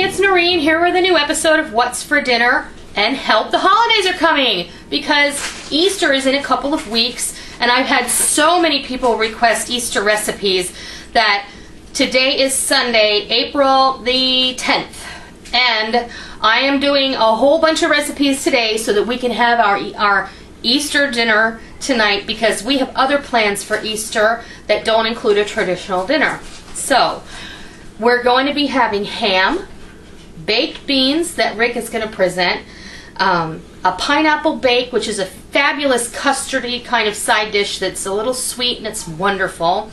it's Noreen here with a new episode of What's for Dinner. And help, the holidays are coming because Easter is in a couple of weeks, and I've had so many people request Easter recipes that today is Sunday, April the 10th, and I am doing a whole bunch of recipes today so that we can have our Easter dinner tonight, because we have other plans for Easter that don't include a traditional dinner. So we're going to be having ham, baked beans that Rick is going to present, a pineapple bake, which is a fabulous custardy kind of side dish that's a little sweet and it's wonderful.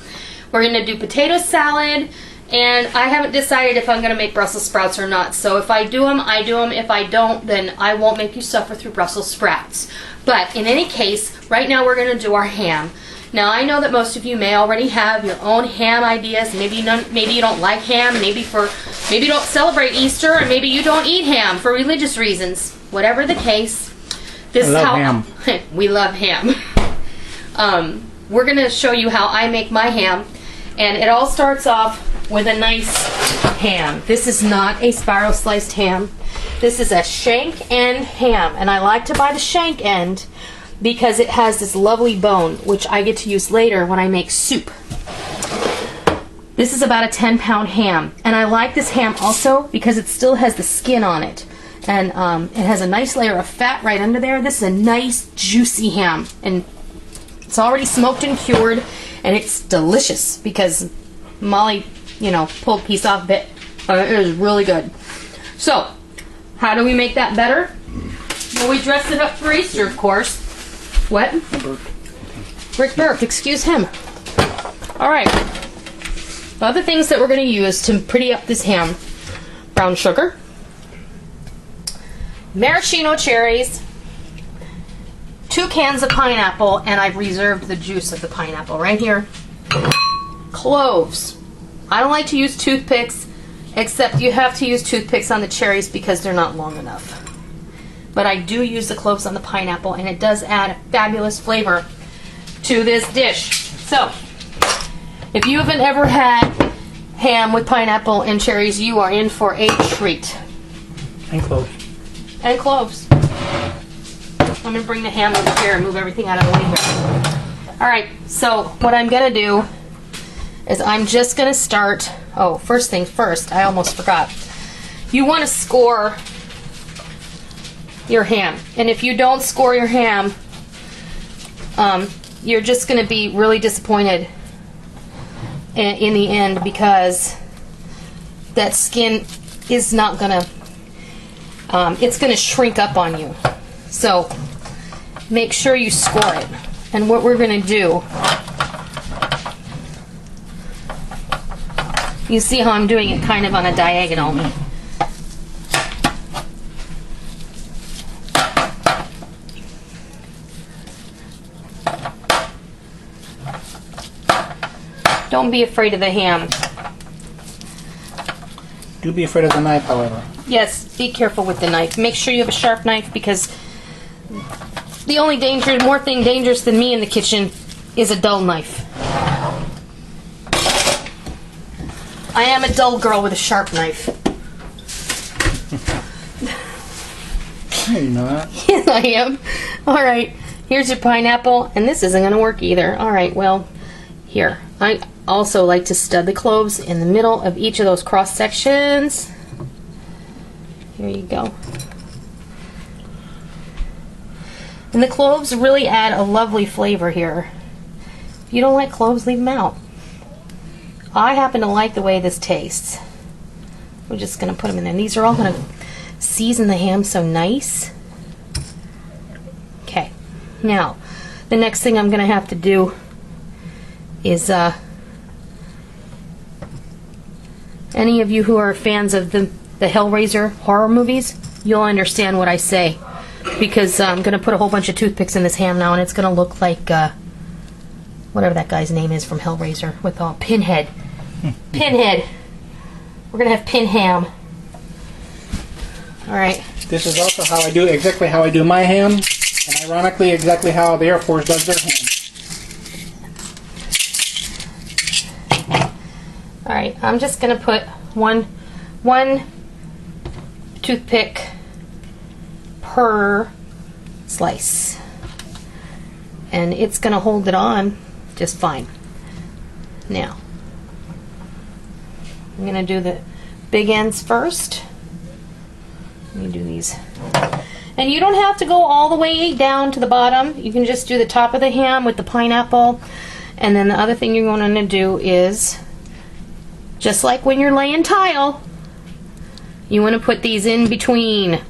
We're going to do potato salad, and I haven't decided if I'm going to make Brussels sprouts or not. So if I do them, I do them. If I don't, then I won't make you suffer through Brussels sprouts. But in any case, right now we're going to do our ham. Now I know that most of you may already have your own ham ideas. Maybe you don't like ham. Maybe you don't celebrate Easter, or maybe you don't eat ham for religious reasons. Whatever the case, this is how ham. We love ham. We're going to show you how I make my ham, and it all starts off with a nice ham. This is not a spiral sliced ham. This is a shank end ham, and I like to buy the shank end because it has this lovely bone, which I get to use later when I make soup. This is about a 10-pound ham, and I like this ham also because it still has the skin on it, and it has a nice layer of fat right under there. This is a nice juicy ham, and it's already smoked and cured, and it's delicious because Molly, pulled a piece off of it. It is really good. So, how do we make that better? Well, we dress it up for Easter, of course. What? Rick Burke, excuse him. Alright. The other things that we're going to use to pretty up this ham: brown sugar, maraschino cherries, 2 cans of pineapple, and I've reserved the juice of the pineapple right here. Cloves. I don't like to use toothpicks, except you have to use toothpicks on the cherries because they're not long enough. But I do use the cloves on the pineapple, and it does add a fabulous flavor to this dish. So, if you haven't ever had ham with pineapple and cherries, you are in for a treat. And cloves. And cloves. I'm going to bring the ham over here and move everything out of the way here. Alright, so what I'm going to do is I'm just going to start. Oh, first thing first, I almost forgot. You want to score your ham. And if you don't score your ham, you're just going to be really disappointed in the end, because that skin is not going to, it's going to shrink up on you. So make sure you score it. And what we're going to do, you see how I'm doing it kind of on a diagonal. Don't be afraid of the ham. Do be afraid of the knife, however. Yes, be careful with the knife. Make sure you have a sharp knife, because the only more thing dangerous than me in the kitchen is a dull knife. I am a dull girl with a sharp knife. You know that. Yes, I am. Alright, here's your pineapple, and this isn't going to work either. Alright, well, here. I also like to stud the cloves in the middle of each of those cross sections. Here you go. And the cloves really add a lovely flavor here. If you don't like cloves, leave them out. I happen to like the way this tastes. We're just going to put them in there. And these are all going to season the ham so nice. Okay. Now, the next thing I'm going to have to do is, any of you who are fans of the Hellraiser horror movies, you'll understand what I say, because I'm going to put a whole bunch of toothpicks in this ham now, and it's going to look like whatever that guy's name is from Hellraiser with Pinhead. Pinhead. We're going to have pin ham. Alright. This is also exactly how I do my ham, and ironically exactly how the Air Force does their ham. Alright, I'm just going to put one toothpick per slice. And it's going to hold it on just fine. Now, I'm going to do the big ends first. Let me do these. And you don't have to go all the way down to the bottom. You can just do the top of the ham with the pineapple. And then the other thing you're going to do is, just like when you're laying tile, you want to put these in between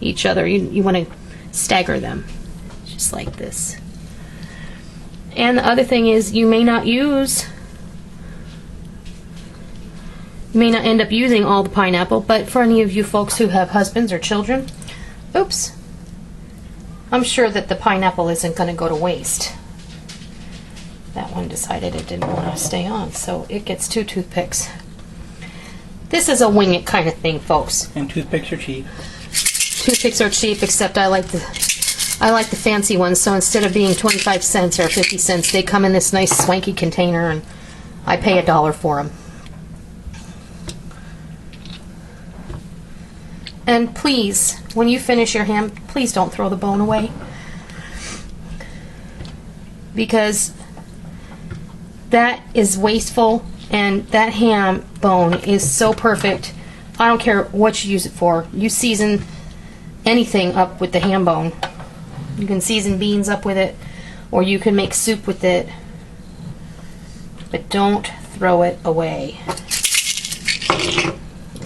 each other. You want to stagger them, just like this. And the other thing is, you may not end up using all the pineapple, but for any of you folks who have husbands or children, oops, I'm sure that the pineapple isn't going to go to waste. That one decided it didn't want to stay on, so it gets 2 toothpicks. This is a wing it kind of thing, folks. And toothpicks are cheap. Toothpicks are cheap, except I like the fancy ones. So instead of being 25 cents or 50 cents, they come in this nice swanky container, and I pay $1 for them. And please, when you finish your ham, please don't throw the bone away, because that is wasteful, and that ham bone is so perfect. I don't care what you use it for. You season anything up with the ham bone. You can season beans up with it, or you can make soup with it, but don't throw it away.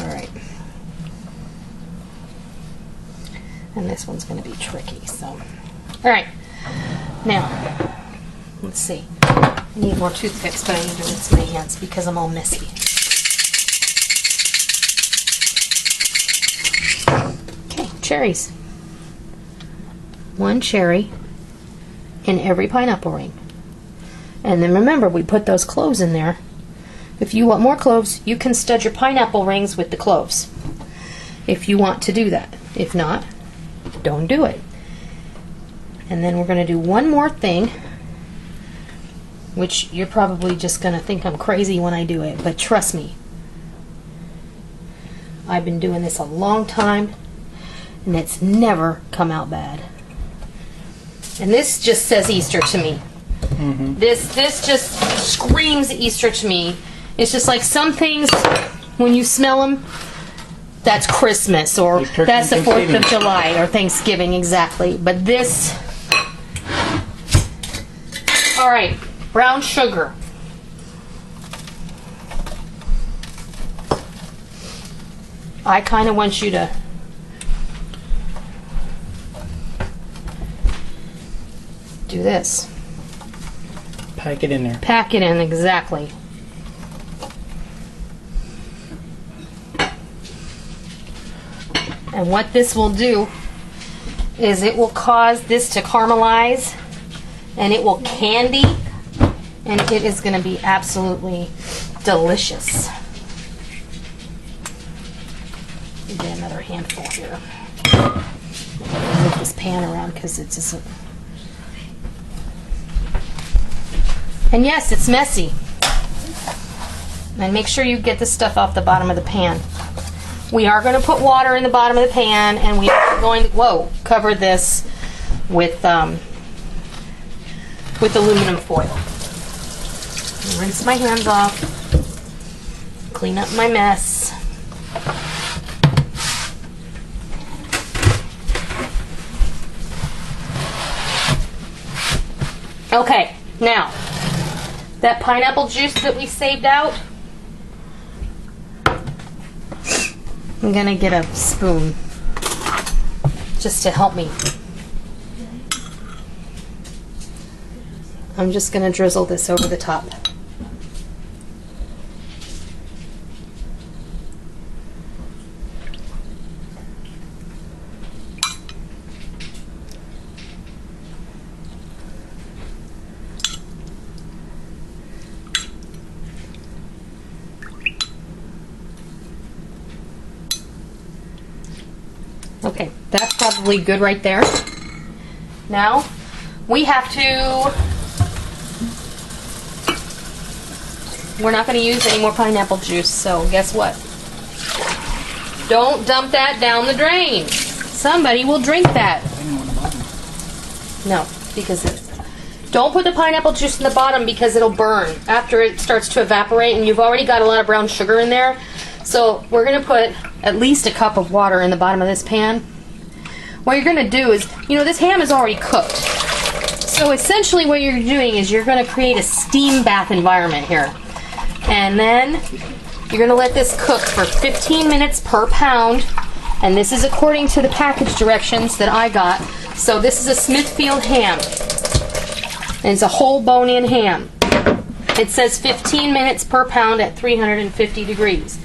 Alright. And this one's going to be tricky, so. Alright. Now, let's see. I need more toothpicks, but I need to rinse my hands because I'm all messy. Okay, cherries. 1 cherry in every pineapple ring. And then remember, we put those cloves in there. If you want more cloves, you can stud your pineapple rings with the cloves, if you want to do that. If not, don't do it. And then we're going to do one more thing, which you're probably just going to think I'm crazy when I do it, but trust me, I've been doing this a long time, and it's never come out bad. And this just says Easter to me. Mm-hmm. This just screams Easter to me. It's just like some things, when you smell them, that's Christmas, or like that's the 4th of July, or Thanksgiving, exactly. But this... Alright, brown sugar. I kind of want you to do this. Pack it in there. Pack it in, exactly. And what this will do is it will cause this to caramelize, and it will candy, and it is going to be absolutely delicious. Get another handful here. Move this pan around because it's just. And yes, it's messy. And make sure you get the stuff off the bottom of the pan. We are going to put water in the bottom of the pan, and we are going to cover this with aluminum foil. Rinse my hands off. Clean up my mess. Okay, now that pineapple juice that we saved out, I'm gonna get a spoon just to help me. I'm just gonna drizzle this over the top. Okay, that's probably good right there. Now, we have to, we're not going to use any more pineapple juice, so guess what? Don't dump that down the drain. Somebody will drink that. No, because don't put the pineapple juice in the bottom because it'll burn after it starts to evaporate, and you've already got a lot of brown sugar in there. So we're going to put at least a cup of water in the bottom of this pan. What you're going to do is, this ham is already cooked. So essentially what you're doing is you're going to create a steam bath environment here. And then you're going to let this cook for 15 minutes per pound. And this is according to the package directions that I got. So this is a Smithfield ham. And it's a whole bone-in ham. It says 15 minutes per pound at 350 degrees.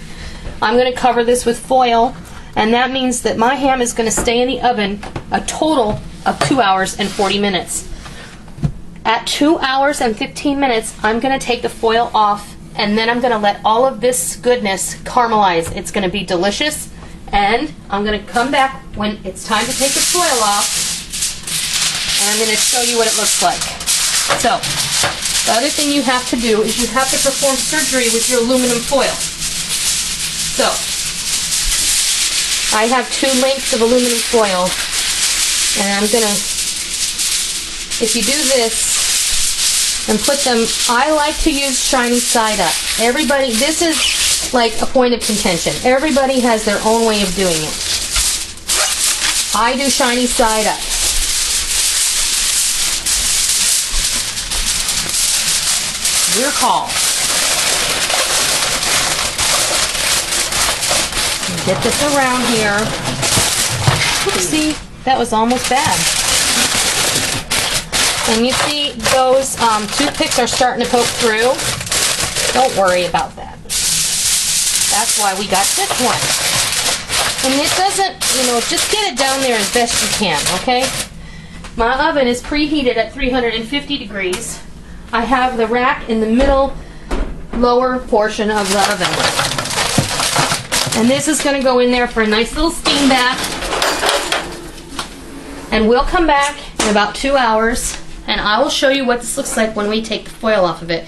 I'm going to cover this with foil, and that means that my ham is going to stay in the oven a total of 2 hours and 40 minutes. At 2 hours and 15 minutes, I'm going to take the foil off, and then I'm going to let all of this goodness caramelize. It's going to be delicious, and I'm going to come back when it's time to take the foil off, and I'm going to show you what it looks like. So, the other thing you have to do is you have to perform surgery with your aluminum foil. So, I have 2 lengths of aluminum foil, and I'm gonna, if you do this and put them, I like to use shiny side up. Everybody, this is like a point of contention. Everybody has their own way of doing it. I do shiny side up. Your call. Get this around here. See, that was almost bad. And you see those toothpicks are starting to poke through. Don't worry about that. That's why we got this one. And it doesn't, just get it down there as best you can, okay? My oven is preheated at 350 degrees. I have the rack in the middle lower portion of the oven. And this is going to go in there for a nice little steam bath. And we'll come back in about 2 hours, and I will show you what this looks like when we take the foil off of it.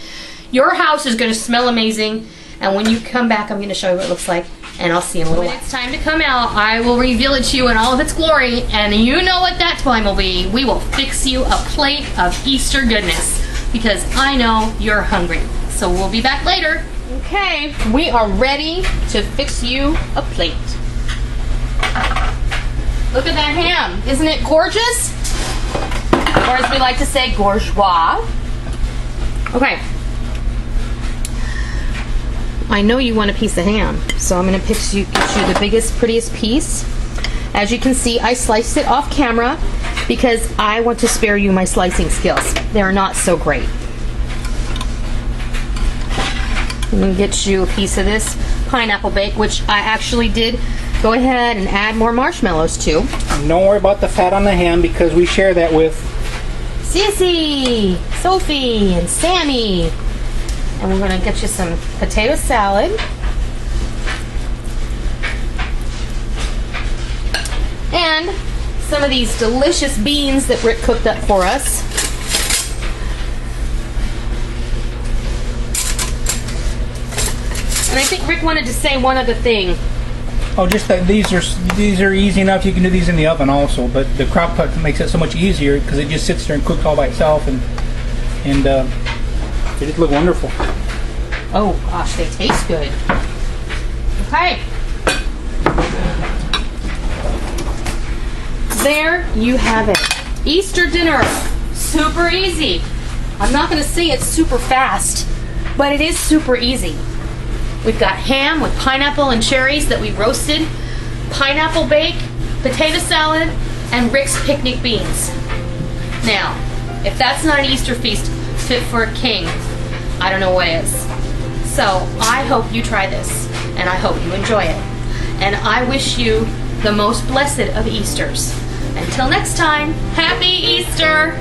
Your house is going to smell amazing, and when you come back, I'm going to show you what it looks like, and I'll see you in a little while. When it's time to come out, I will reveal it to you in all of its glory, and you know what that time will be. We will fix you a plate of Easter goodness, because I know you're hungry. So we'll be back later. Okay, we are ready to fix you a plate. Look at that ham. Isn't it gorgeous? Or as we like to say, bourgeois. Okay. I know you want a piece of ham, so I'm going to get you the biggest, prettiest piece. As you can see, I sliced it off camera because I want to spare you my slicing skills. They're not so great. I'm going to get you a piece of this pineapple bake, which I actually did go ahead and add more marshmallows to. And don't worry about the fat on the ham because we share that with Sissy, Sophie, and Sammy. And we're going to get you some potato salad. And some of these delicious beans that Rick cooked up for us. And I think Rick wanted to say one other thing. Oh, just that these are easy enough. You can do these in the oven also, but the crock pot makes it so much easier because it just sits there and cooks all by itself, and they just look wonderful. Oh gosh, they taste good. Okay. There you have it. Easter dinner. Super easy. I'm not going to say it's super fast, but it is super easy. We've got ham with pineapple and cherries that we roasted, pineapple bake, potato salad, and Rick's picnic beans. Now, if that's not an Easter feast fit for a king, I don't know what is. So I hope you try this, and I hope you enjoy it. And I wish you the most blessed of Easters. Until next time, Happy Easter!